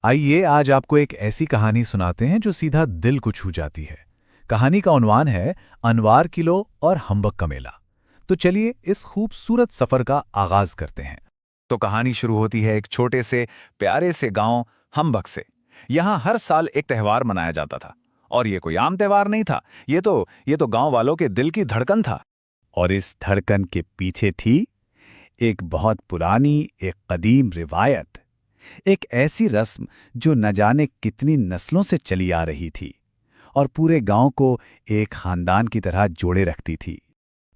आइए आज आपको एक ऐसी कहानी सुनाते हैं जो सीधा दिल को छू जाती है। कहानी का उन्वान है अनवार किलो और हम्बक का मेला। तो चलिए इस खूबसूरत सफर का आगाज करते हैं। तो कहानी शुरू होती है एक छोटे से प्यारे से गांव हम्बक से। यहाँ हर साल एक त्योहार मनाया जाता था। और ये कोई आम त्योहार नहीं था। ये तो गांव वालों के दिल की धड़कन था। और इस धड़कन के पीछे थी एक बहुत पुरानी, एक कदीम रिवायत। एक ऐसी रस्म जो न जाने कितनी नस्लों से चली आ रही थी और पूरे गांव को एक खानदान की तरह जोड़े रखती थी।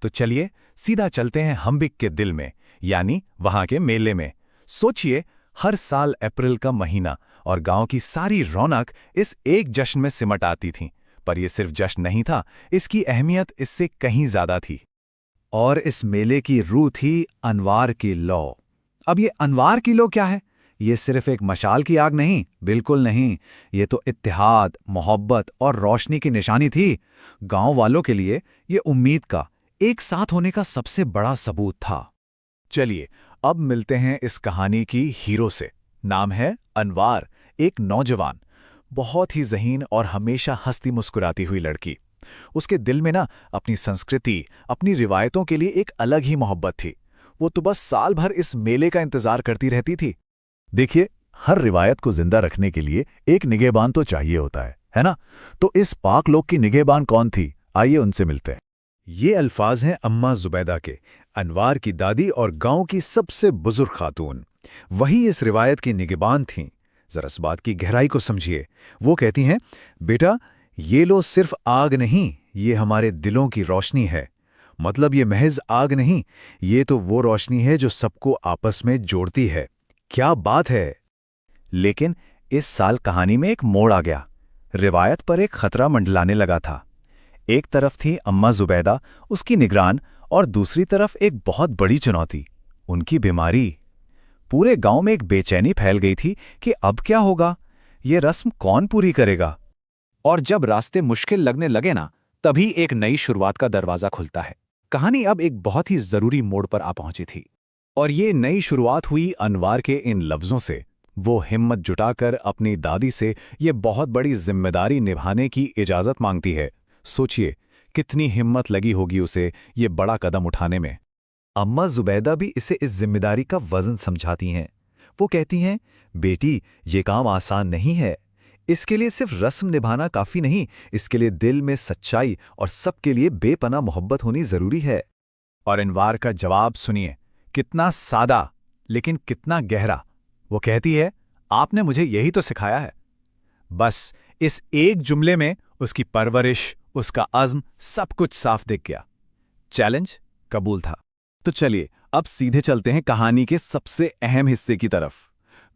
तो चलिए सीधा चलते हैं हम्बिक के दिल में, यानी वहां के मेले में। सोचिए, हर साल अप्रैल का महीना और गांव की सारी रौनक इस एक जश्न में सिमट आती थी। पर यह सिर्फ जश्न नहीं था, इसकी अहमियत इससे कहीं ज्यादा थी। और इस मेले की रूह थी अनवार की लौ। अब ये अनवार की लौ क्या है? ये सिर्फ एक मशाल की आग नहीं, बिल्कुल नहीं। ये तो इत्तेहाद, मोहब्बत और रोशनी की निशानी थी। गांव वालों के लिए ये उम्मीद का, एक साथ होने का सबसे बड़ा सबूत था। चलिए अब मिलते हैं इस कहानी की हीरो से। नाम है अनवार, एक नौजवान, बहुत ही ज़हीन और हमेशा हंसती मुस्कुराती हुई लड़की। उसके दिल में ना अपनी संस्कृति, अपनी रिवायतों के लिए एक अलग ही मोहब्बत थी। वो तो बस साल भर इस मेले का इंतजार करती रहती थी। देखिए, हर रिवायत को जिंदा रखने के लिए एक निगहबान तो चाहिए होता है ना? तो इस पाक लोग की निगहबान कौन थी? आइए उनसे मिलते हैं। ये अल्फाज हैं अम्मा जुबैदा के, अनवार की दादी और गांव की सबसे बुजुर्ग खातून। वही इस रिवायत की निगहबान थीं। जरा इस बात की गहराई को समझिए। वो कहती हैं, बेटा, ये लो सिर्फ आग नहीं, ये हमारे दिलों की रोशनी है। मतलब ये महज आग नहीं, ये तो वो रोशनी है जो सबको आपस में जोड़ती है। क्या बात है! लेकिन इस साल कहानी में एक मोड़ आ गया। रिवायत पर एक खतरा मंडलाने लगा था। एक तरफ थी अम्मा जुबैदा, उसकी निगरान, और दूसरी तरफ एक बहुत बड़ी चुनौती, उनकी बीमारी। पूरे गांव में एक बेचैनी फैल गई थी कि अब क्या होगा, ये रस्म कौन पूरी करेगा। और जब रास्ते मुश्किल लगने लगे ना, तभी एक नई शुरुआत का दरवाजा खुलता है। कहानी अब एक बहुत ही जरूरी मोड़ पर आ पहुंची थी। और ये नई शुरुआत हुई अनवार के इन लफ्ज़ों से। वो हिम्मत जुटाकर अपनी दादी से ये बहुत बड़ी जिम्मेदारी निभाने की इजाज़त मांगती है। सोचिए, कितनी हिम्मत लगी होगी उसे ये बड़ा कदम उठाने में। अम्मा जुबैदा भी इसे इस जिम्मेदारी का वज़न समझाती हैं। वो कहती हैं, बेटी, ये काम आसान नहीं है। इसके लिए सिर्फ रस्म निभाना काफ़ी नहीं, इसके लिए दिल में सच्चाई और सबके लिए बेपनाह मोहब्बत होनी ज़रूरी है। और अनवार का जवाब सुनिए, कितना सादा लेकिन कितना गहरा। वो कहती है, आपने मुझे यही तो सिखाया है। बस इस एक जुमले में उसकी परवरिश, उसका अज़्म, सब कुछ साफ दिख गया। चैलेंज कबूल था। तो चलिए अब सीधे चलते हैं कहानी के सबसे अहम हिस्से की तरफ।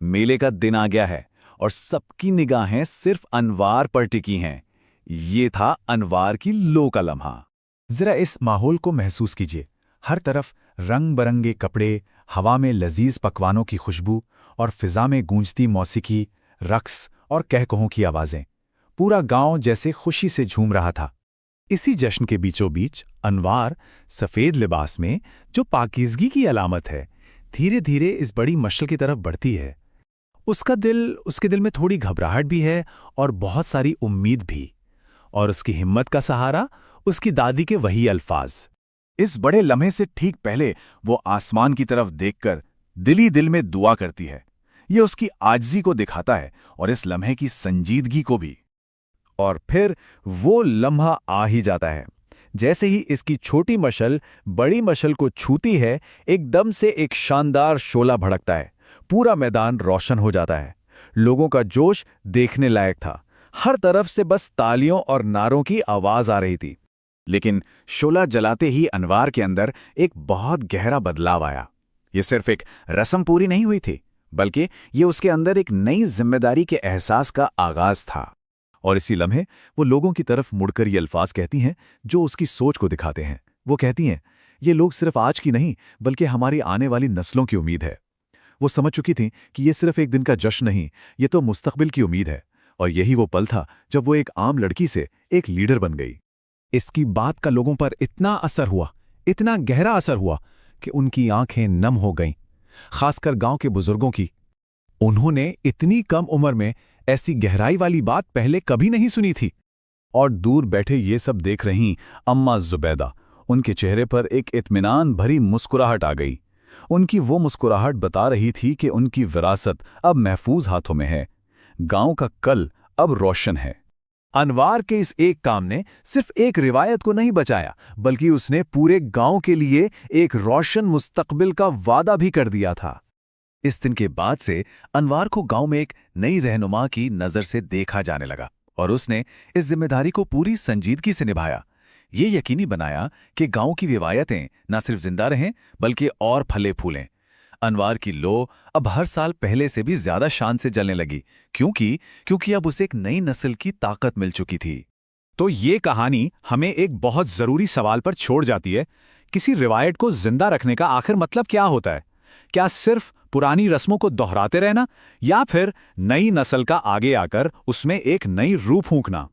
मेले का दिन आ गया है और सबकी निगाहें सिर्फ अनवार पर टिकी हैं। ये था अनवार की लो का लम्हा। जरा इस माहौल को महसूस कीजिए। हर तरफ रंग बरंगे कपड़े, हवा में लजीज पकवानों की खुशबू और फिजा में गूंजती मौसीकी, रक्स और कहकहों की आवाज़ें। पूरा गांव जैसे खुशी से झूम रहा था। इसी जश्न के बीचों बीच अनवार सफ़ेद लिबास में, जो पाकीज़गी की अलामत है, धीरे धीरे इस बड़ी मशल की तरफ बढ़ती है। उसके दिल में थोड़ी घबराहट भी है और बहुत सारी उम्मीद भी। और उसकी हिम्मत का सहारा उसकी दादी के वही अल्फाज। इस बड़े लम्हे से ठीक पहले वो आसमान की तरफ देखकर दिल ही दिल में दुआ करती है। ये उसकी आजिज़ी को दिखाता है और इस लम्हे की संजीदगी को भी। और फिर वो लम्हा आ ही जाता है। जैसे ही इसकी छोटी मशल बड़ी मशल को छूती है, एकदम से एक शानदार शोला भड़कता है। पूरा मैदान रोशन हो जाता है। लोगों का जोश देखने लायक था। हर तरफ से बस तालियों और नारों की आवाज आ रही थी। लेकिन शोला जलाते ही अनवार के अंदर एक बहुत गहरा बदलाव आया। ये सिर्फ एक रस्म पूरी नहीं हुई थी, बल्कि ये उसके अंदर एक नई जिम्मेदारी के एहसास का आगाज था। और इसी लम्हे वो लोगों की तरफ मुड़कर ये अल्फाज कहती हैं जो उसकी सोच को दिखाते हैं। वो कहती हैं, ये लोग सिर्फ आज की नहीं, बल्कि हमारी आने वाली नस्लों की उम्मीद है। वो समझ चुकी थी कि ये सिर्फ एक दिन का जश्न नहीं, ये तो मुस्तकबिल की उम्मीद है। और यही वो पल था जब वो एक आम लड़की से एक लीडर बन गई। इसकी बात का लोगों पर इतना असर हुआ, इतना गहरा असर हुआ कि उनकी आंखें नम हो गईं। खासकर गांव के बुजुर्गों की। उन्होंने इतनी कम उम्र में ऐसी गहराई वाली बात पहले कभी नहीं सुनी थी। और दूर बैठे ये सब देख रहीं अम्मा जुबैदा, उनके चेहरे पर एक इत्मीनान भरी मुस्कुराहट आ गई। उनकी वो मुस्कुराहट बता रही थी कि उनकी विरासत अब महफूज हाथों में है। गांव का कल अब रोशन है। अनवार के इस एक काम ने सिर्फ एक रिवायत को नहीं बचाया, बल्कि उसने पूरे गांव के लिए एक रोशन मुस्तकबिल का वादा भी कर दिया था। इस दिन के बाद से अनवार को गांव में एक नई रहनुमा की नज़र से देखा जाने लगा और उसने इस जिम्मेदारी को पूरी संजीदगी से निभाया। ये यकीनी बनाया कि गांव की रिवायतें न सिर्फ जिंदा रहें बल्कि और फले फूलें। अनवार की लो अब हर साल पहले से भी ज्यादा शान से जलने लगी, क्योंकि अब उसे एक नई नस्ल की ताकत मिल चुकी थी। तो ये कहानी हमें एक बहुत जरूरी सवाल पर छोड़ जाती है। किसी रिवायत को जिंदा रखने का आखिर मतलब क्या होता है? क्या सिर्फ पुरानी रस्मों को दोहराते रहना, या फिर नई नस्ल का आगे आकर उसमें एक नई रूह फूंकना?